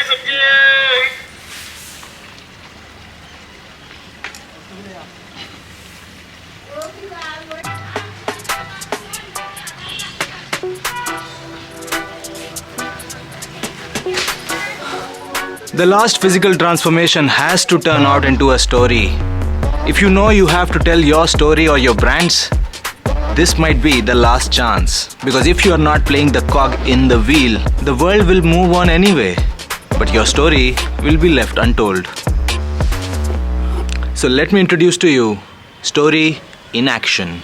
The last physical transformation has to turn out into a story. If you know you have to tell your story or your brand's, this might be the last chance. Because if you are not playing the cog in the wheel, the world will move on anyway. But your story will be left untold. So let me introduce to you story in action.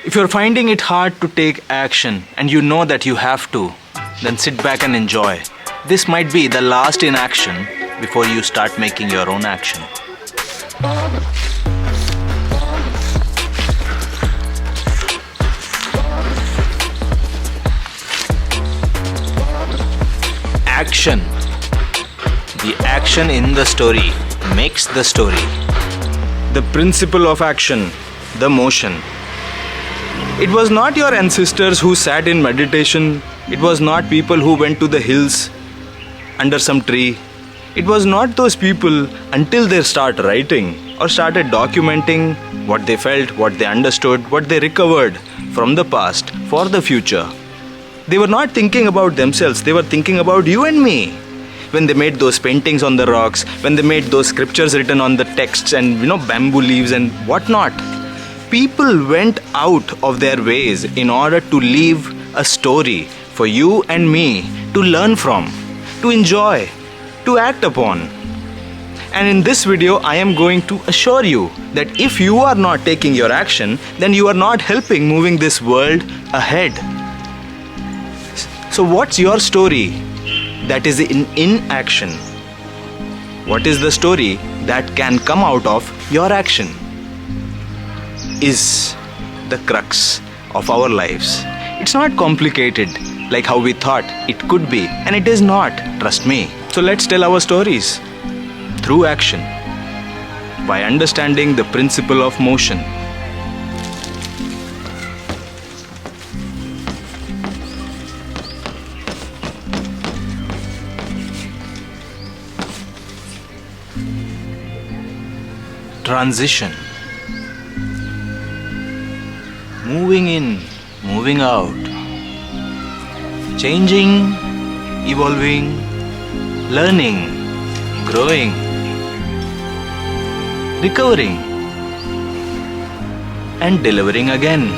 If you're finding it hard to take action and you know that you have to, then sit back and enjoy. This might be the last inaction before you start making your own action. Action. The action in the story makes the story. The principle of action, the motion. It was not your ancestors who sat in meditation. It was not people who went to the hills under some tree. It was not those people until they start writing or started documenting what they felt, what they understood, what they recovered from the past for the future. They were not thinking about themselves, they were thinking about you and me. When they made those paintings on the rocks, when they made those scriptures written on the texts and bamboo leaves and whatnot. People went out of their ways in order to leave a story for you and me to learn from, to enjoy, to act upon. And in this video, I am going to assure you that if you are not taking your action, then you are not helping moving this world ahead. So what's your story that is in action? What is the story that can come out of your action? Is the crux of our lives. It's not complicated like how we thought it could be, and it is not, trust me. So let's tell our stories through action by understanding the principle of motion. Transition. Moving in, moving out. Changing, evolving, learning, growing, recovering, and delivering again.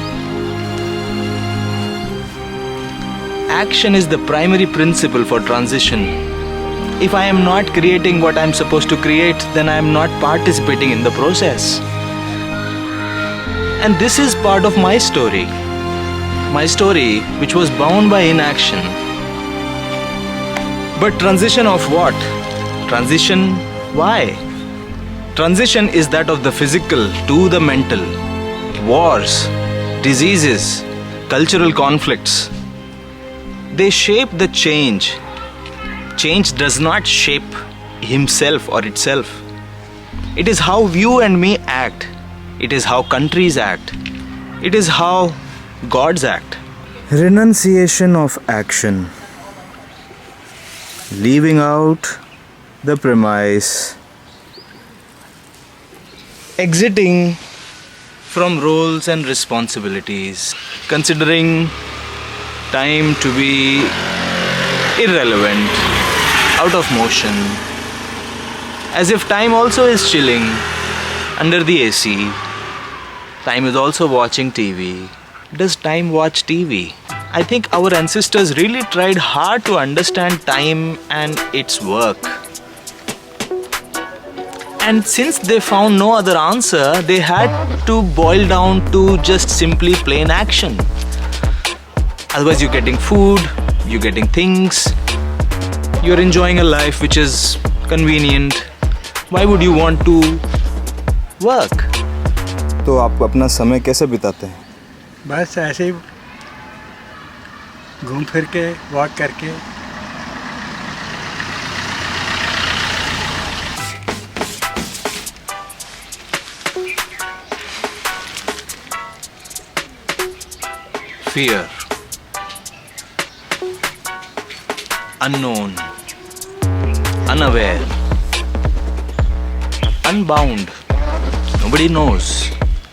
Action is the primary principle for transition. If I am not creating what I am supposed to create, then I am not participating in the process. And this is part of my story. My story, which was bound by inaction. But transition of what? Transition why? Transition is that of the physical to the mental. Wars, diseases, cultural conflicts. They shape the change. Change does not shape himself or itself. It is how you and me act. It is how countries act. It is how gods act. Renunciation of action. Leaving out the premise. Exiting from roles and responsibilities. Considering time to be irrelevant, out of motion. As if time also is chilling under the AC. Time is also watching TV. Does time watch TV? I think our ancestors really tried hard to understand time and its work. And since they found no other answer, they had to boil down to just simply plain action. Otherwise you're getting food, you're getting things, you're enjoying a life which is convenient. Why would you want to work? तो आप अपना समय कैसे बिताते हैं? बस ऐसे ही घूम फिर के वॉक करके. Fear, unknown, unaware, unbound. Nobody knows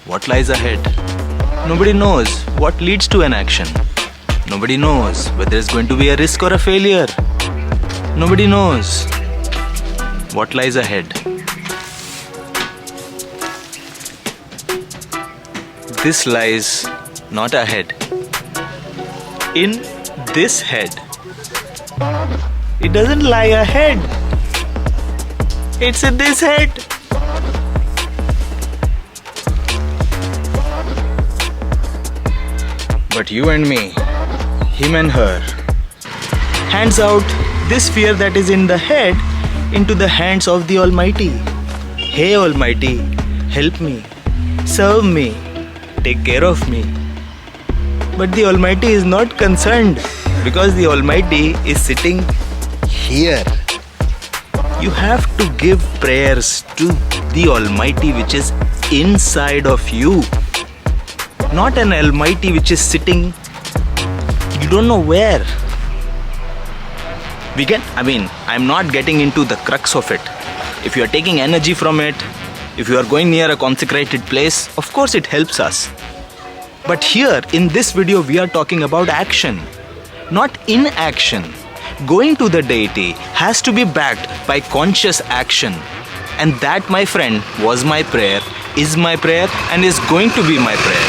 what lies ahead. Nobody knows what leads to an action. Nobody knows whether it's going to be a risk or a failure. Nobody knows what lies ahead. This lies not ahead. In this head. It doesn't lie ahead. It's in this head. But you and me, him and her, hands out this fear that is in the head into the hands of the Almighty. Hey Almighty, help me, serve me, take care of me. But the Almighty is not concerned because the Almighty is sitting here. You have to give prayers to the Almighty which is inside of you. Not an Almighty which is sitting you don't know where. I'm not getting into the crux of it. If you are taking energy from it, if you are going near a consecrated place, of course it helps us. But here in this video we are talking about action, not inaction. Going to the deity has to be backed by conscious action. And that, my friend, was my prayer, is my prayer, and is going to be my prayer.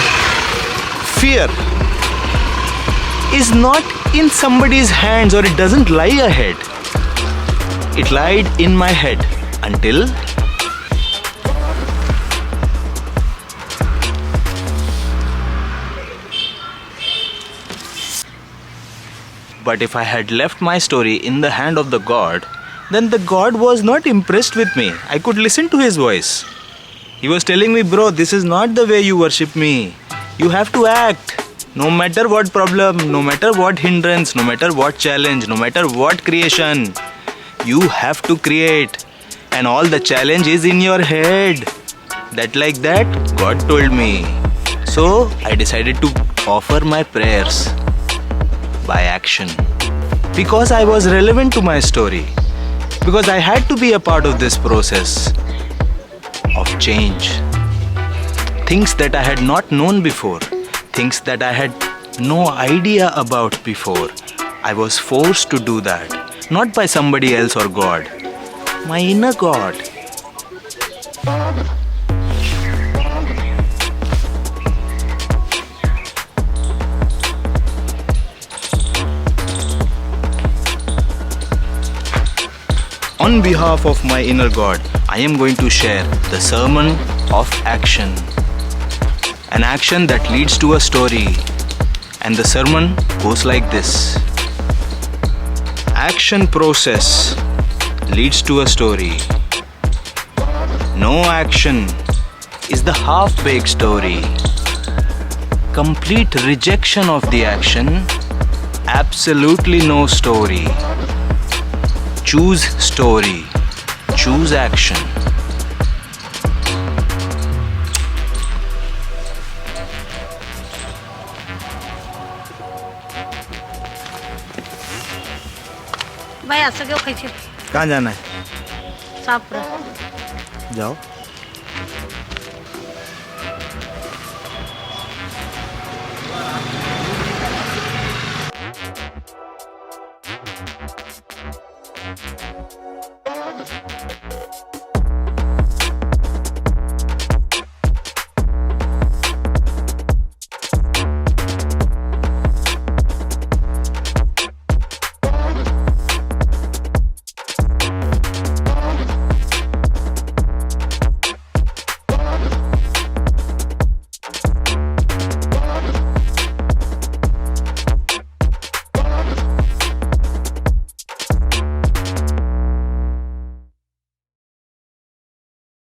Fear is not in somebody's hands, or it doesn't lie ahead. It lied in my head until but if I had left my story in the hand of the God, then the God was not impressed with me. I could listen to his voice. He was telling me, bro, this is not the way you worship me. You have to act. No matter what problem, no matter what hindrance, no matter what challenge, no matter what creation, you have to create. And all the challenge is in your head. Like that, God told me. So I decided to offer my prayers by action. Because I was relevant to my story. Because I had to be a part of this process of change. Things that I had not known before. Things that I had no idea about before. I was forced to do that. Not by somebody else or God. My inner God. On behalf of my inner God, I am going to share the sermon of action. An action that leads to a story. And the sermon goes like this. Action process leads to a story. No action is the half-baked story. Complete rejection of the action, absolutely no story. Choose story. Choose action. भाई असं घेऊ खायची कहाँ जाना है? सापरा जाओ.